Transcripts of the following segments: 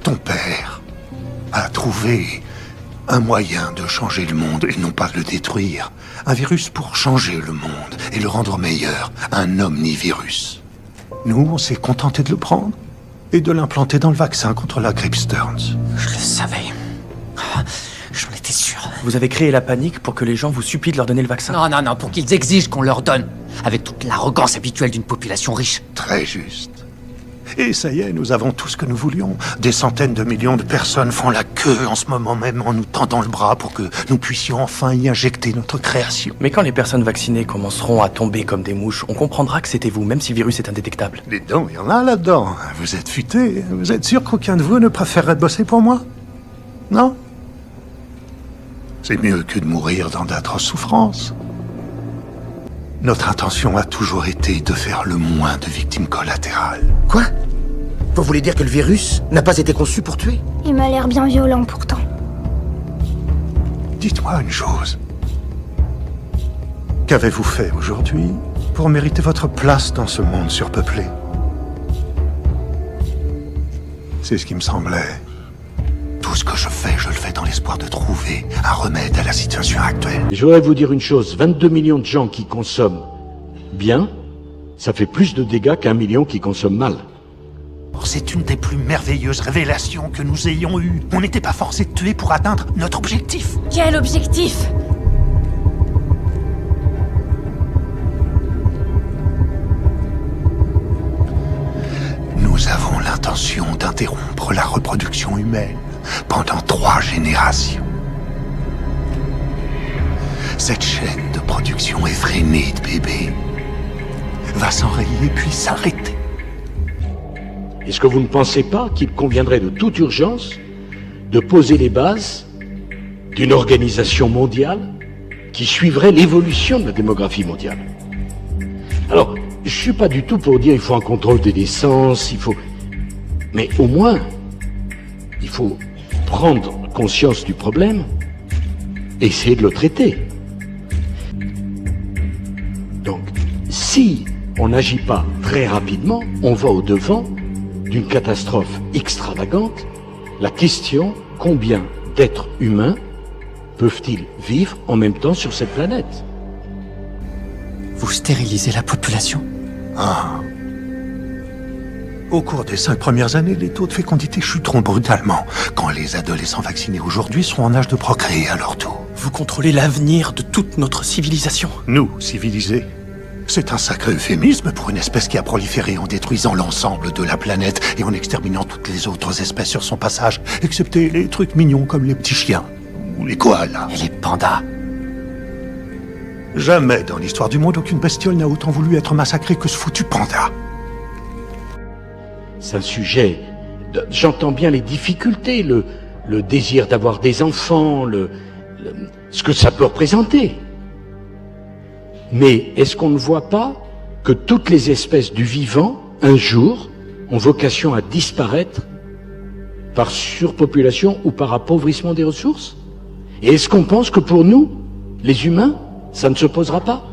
Ton père a trouvé un moyen de changer le monde et non pas de le détruire. Un virus pour changer le monde et le rendre meilleur. Un omnivirus. Nous, on s'est contenté de le prendre et de l'implanter dans le vaccin contre la grippe Stearns. Je le savais. J'en étais sûr. Vous avez créé la panique pour que les gens vous supplient de leur donner le vaccin. Non, pour qu'ils exigent qu'on leur donne. Avec toute l'arrogance habituelle d'une population riche. Très juste. Et ça y est, nous avons tout ce que nous voulions. Des centaines de millions de personnes font la queue en ce moment même en nous tendant le bras pour que nous puissions enfin y injecter notre création. Mais quand les personnes vaccinées commenceront à tomber comme des mouches, on comprendra que c'était vous, même si le virus est indétectable. Les dents, il y en a là-dedans. Vous êtes futés. Vous êtes sûr qu'aucun de vous ne préférerait bosser pour moi? Non? C'est mieux que de mourir dans d'atroces souffrances. Notre intention a toujours été de faire le moins de victimes collatérales. Quoi? Vous voulez dire que le virus n'a pas été conçu pour tuer? Il m'a l'air bien violent pourtant. Dites-moi une chose. Qu'avez-vous fait aujourd'hui pour mériter votre place dans ce monde surpeuplé? C'est ce qui me semblait. Tout ce que je le fais dans l'espoir de trouver un remède à la situation actuelle. Je voudrais vous dire une chose, 22 millions de gens qui consomment bien, ça fait plus de dégâts qu'1 million qui consomment mal. C'est une des plus merveilleuses révélations que nous ayons eues. On n'était pas forcé de tuer pour atteindre notre objectif. Quel objectif? Nous avons l'intention d'interrompre la reproduction humaine pendant 3 générations. Cette chaîne de production effrénée de bébés va s'enrayer puis s'arrêter. Est-ce que vous ne pensez pas qu'il conviendrait de toute urgence de poser les bases d'une organisation mondiale qui suivrait l'évolution de la démographie mondiale? Alors, je suis pas du tout pour dire il faut un contrôle des naissances, mais au moins, il faut prendre conscience du problème et essayer de le traiter. Donc, si on n'agit pas très rapidement, on va au-devant d'une catastrophe extravagante. La question, combien d'êtres humains peuvent-ils vivre en même temps sur cette planète? Vous stérilisez la population? Ah. Au cours des 5 premières années, les taux de fécondité chuteront brutalement quand les adolescents vaccinés aujourd'hui seront en âge de procréer à leur tour. Vous contrôlez l'avenir de toute notre civilisation. Nous, civilisés. C'est un sacré euphémisme pour une espèce qui a proliféré en détruisant l'ensemble de la planète et en exterminant toutes les autres espèces sur son passage, excepté les trucs mignons comme les petits chiens ou les koalas. Et les pandas? Jamais dans l'histoire du monde, aucune bestiole n'a autant voulu être massacrée que ce foutu panda. C'est un sujet... J'entends bien les difficultés, le désir d'avoir des enfants, ce que ça peut représenter. Mais est-ce qu'on ne voit pas que toutes les espèces du vivant, un jour, ont vocation à disparaître par surpopulation ou par appauvrissement des ressources? Et est-ce qu'on pense que pour nous, les humains, ça ne se posera pas?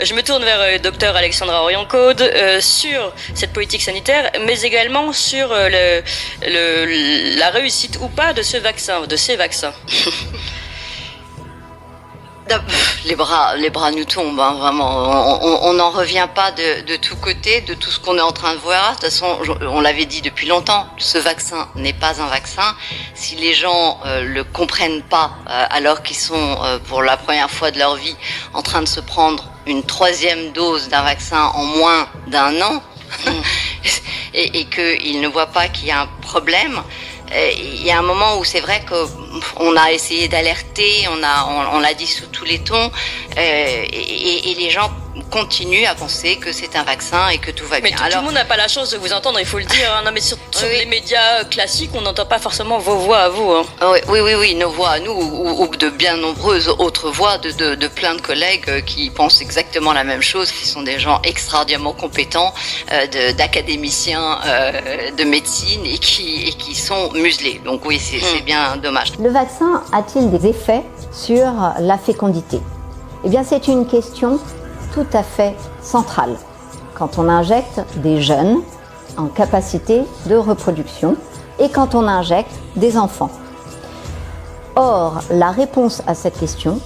Je me tourne vers docteur Alexandra Orion-Caude sur cette politique sanitaire, mais également sur la réussite ou pas de ce vaccin, de ces vaccins. Les bras nous tombent, hein, vraiment. On n'en revient pas de tous côtés, de tout ce qu'on est en train de voir. De toute façon, on l'avait dit depuis longtemps, ce vaccin n'est pas un vaccin. Si les gens le comprennent pas, alors qu'ils sont pour la première fois de leur vie en train de se prendre une 3e dose d'un vaccin en moins d'1 an, et qu'ils ne voient pas qu'il y a un problème, il y a un moment où c'est vrai qu'on a essayé d'alerter, on l'a dit sous tous les tons, et les gens continuent à penser que c'est un vaccin et que tout va bien. Mais tout le monde n'a pas la chance de vous entendre, il faut le dire. Hein. Non, mais sur les médias classiques, on n'entend pas forcément vos voix à vous. Hein. Oui, nos voix à nous, ou de bien nombreuses autres voix de plein de collègues qui pensent exactement la même chose, qui sont des gens extraordinairement compétents, d'académiciens de médecine et qui sont muselés. Donc oui, c'est bien dommage. Le vaccin a-t-il des effets sur la fécondité? Eh bien, c'est une question tout à fait centrale. Quand on injecte des jeunes en capacité de reproduction, et quand on injecte des enfants. Or, la réponse à cette question,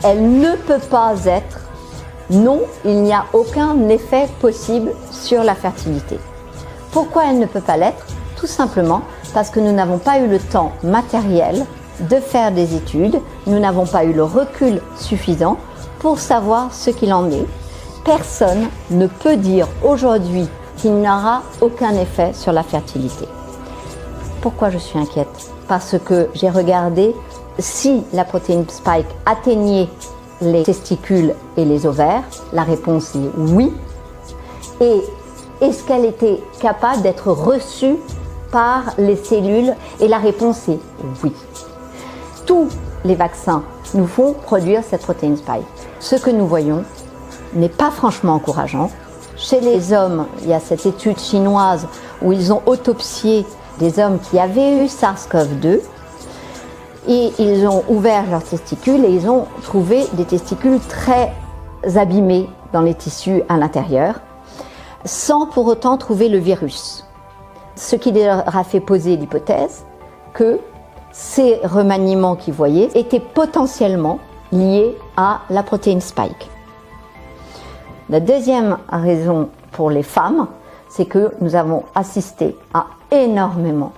elle ne peut pas être non, il n'y a aucun effet possible sur la fertilité. Pourquoi elle ne peut pas l'être? Tout simplement parce que nous n'avons pas eu le temps matériel de faire des études, nous n'avons pas eu le recul suffisant pour savoir ce qu'il en est. Personne ne peut dire aujourd'hui qu'il n'y aura aucun effet sur la fertilité. Pourquoi je suis inquiète? Parce que j'ai regardé si la protéine Spike atteignait les testicules et les ovaires. La réponse est oui. Et est-ce qu'elle était capable d'être reçue par les cellules? Et la réponse est oui. Tous les vaccins nous font produire cette protéine Spike. Ce que nous voyons n'est pas franchement encourageant. Chez les hommes, il y a cette étude chinoise où ils ont autopsié des hommes qui avaient eu SARS-CoV-2 et ils ont ouvert leurs testicules et ils ont trouvé des testicules très abîmés dans les tissus à l'intérieur, sans pour autant trouver le virus. Ce qui leur a fait poser l'hypothèse que ces remaniements qu'ils voyaient étaient potentiellement liés à la protéine Spike. La deuxième raison pour les femmes, c'est que nous avons assisté à énormément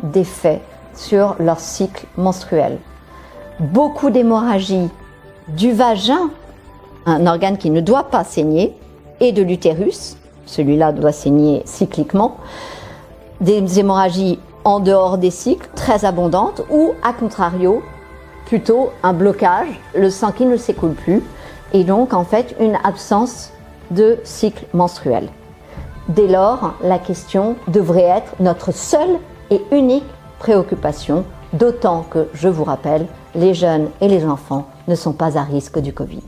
d'effets sur leur cycle menstruel. Beaucoup d'hémorragies du vagin, un organe qui ne doit pas saigner, et de l'utérus, celui-là doit saigner cycliquement, des hémorragies en dehors des cycles, très abondantes, ou à contrario, plutôt un blocage, le sang qui ne s'écoule plus, et donc en fait une absence de cycle menstruel. Dès lors, la question devrait être notre seule et unique préoccupation, d'autant que, je vous rappelle, les jeunes et les enfants ne sont pas à risque du Covid.